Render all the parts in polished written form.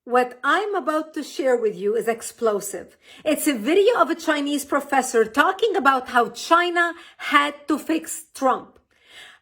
What I'm about to share with you is explosive. It's a video of a Chinese professor talking about how China had to fix Trump.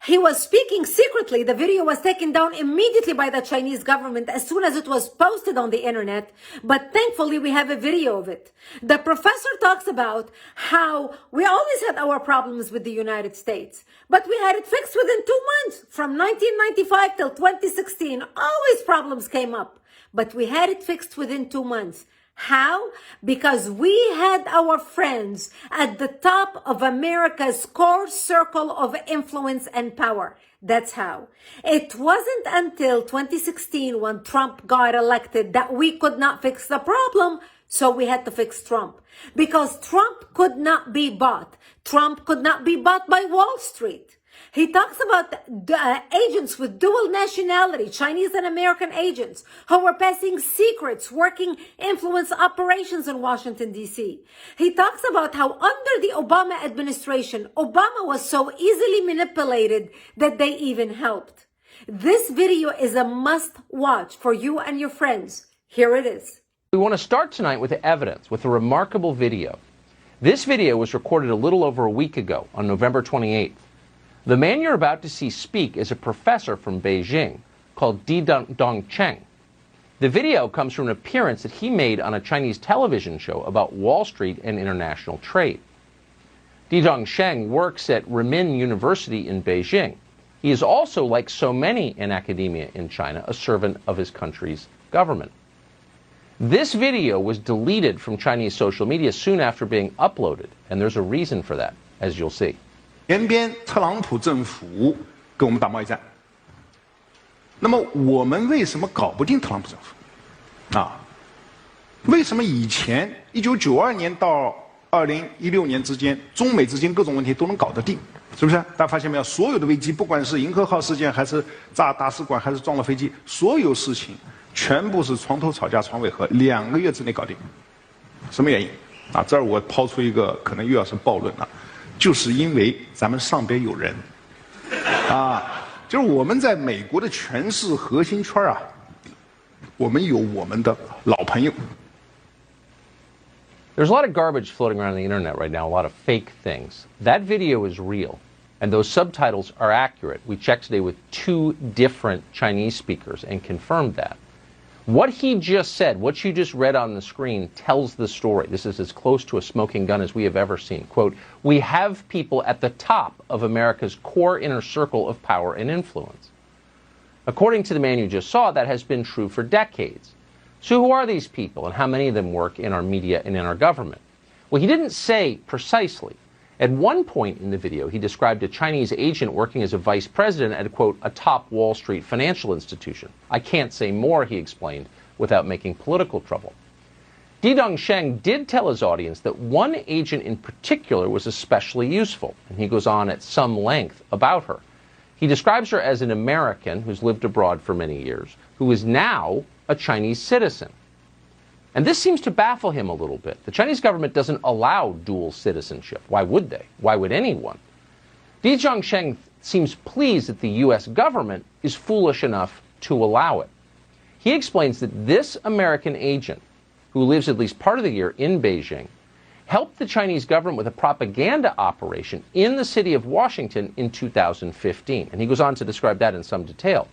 He was speaking secretly. The video was taken down immediately by the Chinese government as soon as it was posted on the internet. But thankfully, we have a video of it. The professor talks about how we always had our problems with the United States, but we had it fixed within 2 months. From 1995 till 2016, always problems came up. But we had it fixed within 2 months. How? Because we had our friends at the top of America's core circle of influence and power. That's how. It wasn't until 2016 when Trump got elected that we could not fix the problem. So we had to fix Trump. Because Trump could not be bought. Trump could not be bought by Wall Street. He talks about agents with dual nationality, Chinese and American agents, who were passing secrets, working influence operations in Washington, D.C. He talks about how under the Obama administration, Obama was so easily manipulated that they even helped. This video is a must-watch for you and your friends. Here it is. We want to start tonight with evidence, with a remarkable video. This video was recorded a little over a week ago, on November 28th. The man you're about to see speak is a professor from Beijing called Didong Cheng. The video comes from an appearance that he made on a Chinese television show about Wall Street and international trade. Didong Cheng works at Renmin University in Beijing. He is also, like so many in academia in China, a servant of his country's government. This video was deleted from Chinese social media soon after being uploaded, and there's a reason for that, as you'll see. 前边特朗普政府跟我们打贸易战，那么我们为什么搞不定特朗普政府？啊，为什么以前1992年到2016年之间，中美之间各种问题都能搞得定？是不是？大家发现没有？所有的危机，不管是银河号事件，还是炸大使馆，还是撞了飞机，所有事情全部是床头吵架床尾和，2个月之内搞定。什么原因？啊，这儿我抛出一个可能又要是暴论了。就是因为咱们上边有人，就是我们在美国的权势核心圈啊，我们有我们的老朋友。There's a lot of garbage floating around the internet right now, a lot of fake things. That video is real, and those subtitles are accurate. We checked today with 2 different Chinese speakers and confirmed that. What he just said, what you just read on the screen, tells the story. This is as close to a smoking gun as we have ever seen. Quote, we have people at the top of America's core inner circle of power and influence. According to the man you just saw, that has been true for decades. So who are these people, and how many of them work in our media and in our government? Well, he didn't say precisely. At one point in the video, he described a Chinese agent working as a vice president at, quote, a top Wall Street financial institution. I can't say more, he explained, without making political trouble. Didong Cheng did tell his audience that one agent in particular was especially useful, and he goes on at some length about her. He describes her as an American who's lived abroad for many years, who is now a Chinese citizen. And this seems to baffle him a little bit. The Chinese government doesn't allow dual citizenship. Why would they? Why would anyone? Didong Cheng seems pleased that the U.S. government is foolish enough to allow it. He explains that this American agent, who lives at least part of the year in Beijing, helped the Chinese government with a propaganda operation in the city of Washington in 2015. And he goes on to describe that in some detail.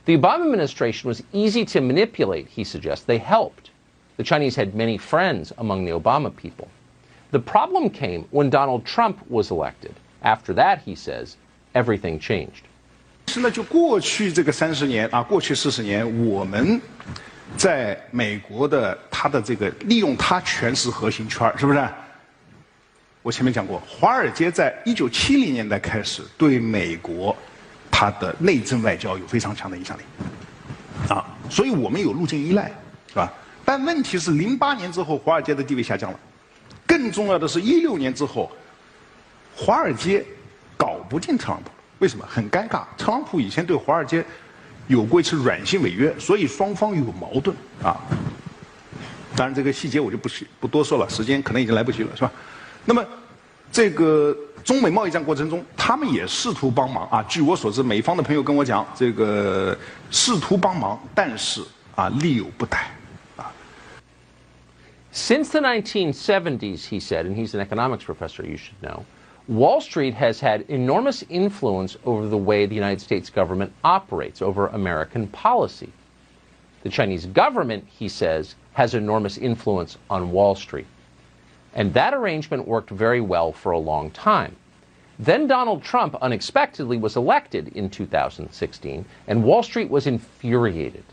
The Obama administration was easy to manipulate, he suggests. They helped. The Chinese had many friends among the Obama people. The problem came when Donald Trump was elected. After that, he says, everything changed. 是呢，就过去这个30年啊，过去40年，我们在美国的他的这个利用他权势核心圈，是不是？我前面讲过，华尔街在1970年代开始对美国它的内政外交有非常强的影响力，啊，所以我们有路径依赖，是吧？但问题是，08年之后，华尔街的地位下降了。更重要的是，16年之后，华尔街搞不定特朗普，为什么？很尴尬。特朗普以前对华尔街有过一次软性违约，所以双方有矛盾啊。当然，这个细节我就不多说了，时间可能已经来不及了，是吧？那么，这个中美贸易战过程中，他们也试图帮忙啊。据我所知，美方的朋友跟我讲，这个试图帮忙，但是力有不逮。 Since the 1970s, he said, and he's an economics professor, you should know, Wall Street has had enormous influence over the way the United States government operates, over American policy. The Chinese government, he says, has enormous influence on Wall Street. And that arrangement worked very well for a long time. Then Donald Trump unexpectedly was elected in 2016, and Wall Street was infuriated.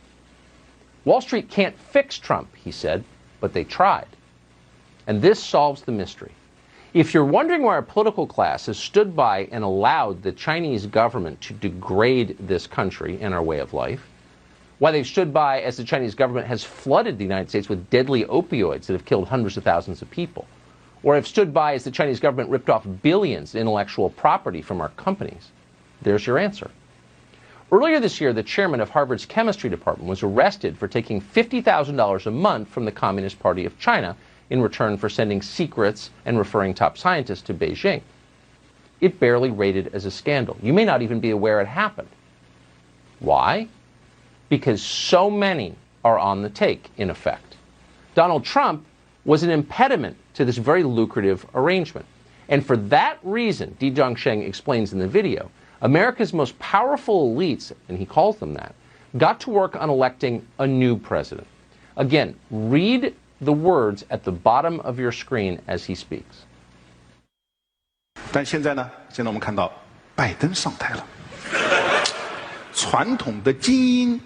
Wall Street can't fix Trump, he said, but they tried. And this solves the mystery. If you're wondering why our political class has stood by and allowed the Chinese government to degrade this country and our way of life, why they've stood by as the Chinese government has flooded the United States with deadly opioids that have killed hundreds of thousands of people, or have stood by as the Chinese government ripped off billions in intellectual property from our companies, there's your answer. Earlier this year, the chairman of Harvard's chemistry department was arrested for taking $50,000 a month from the Communist Party of China in return for sending secrets and referring top scientists to Beijing. It barely rated as a scandal. You may not even be aware it happened. Why? Because so many are on the take, in effect. Donald Trump was an impediment to this very lucrative arrangement. And for that reason, Di Zhongsheng explains in the video, America's most powerful elites, and he calls them that, got to work on electing a new president. Again, read the words at the bottom of your screen as he speaks. 但现在呢？现在我们看到拜登上台了，传统的精英、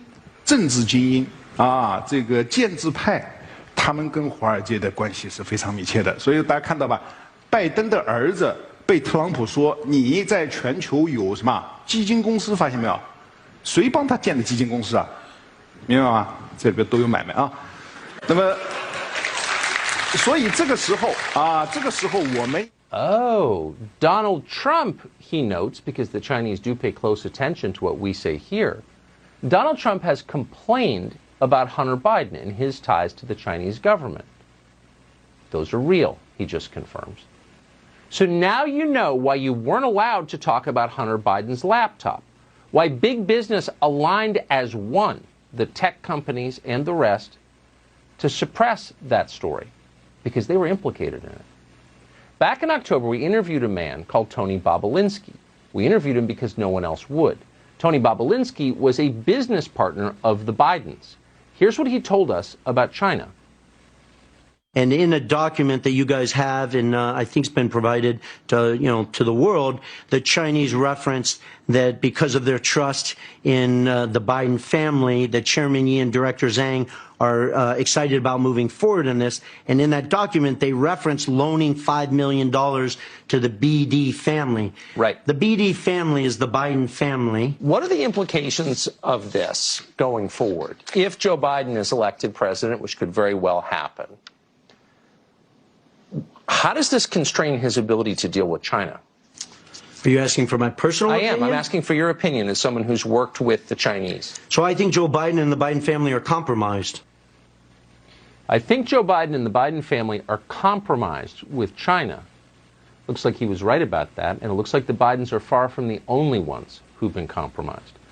政治精英啊，这个建制派，他们跟华尔街的关系是非常密切的。所以大家看到吧，拜登的儿子被特朗普说你在全球有什么基金公司，发现没有？谁帮他建的基金公司啊？明白吗？这里边都有买卖啊。那么，所以这个时候啊，这个时候我们。 Oh, Donald Trump, he notes, because the Chinese do pay close attention to what we say here, Donald Trump has complained about Hunter Biden and his ties to the Chinese government. Those are real, he just confirms. So now you know why you weren't allowed to talk about Hunter Biden's laptop, why big business aligned as one, the tech companies and the rest, to suppress that story, because they were implicated in it. Back in October, we interviewed a man called Tony Bobulinski. We interviewed him because no one else would. Tony Bobulinski was a business partner of the Bidens. Here's what he told us about China. And in a document that you guys have, and I think it's been provided to to the world, the Chinese referenced that because of their trust in the Biden family, that Chairman Yi and Director Zhang are excited about moving forward in this. And in that document, they reference loaning $5 million to the BD family. Right. The BD family is the Biden family. What are the implications of this going forward? If Joe Biden is elected president, which could very well happen, how does this constrain his ability to deal with China? Are you asking for my personal opinion? I am. I'm asking for your opinion as someone who's worked with the Chinese. So I think Joe Biden and the Biden family are compromised. I think Joe Biden and the Biden family are compromised with China. Looks like he was right about that, and it looks like the Bidens are far from the only ones who've been compromised.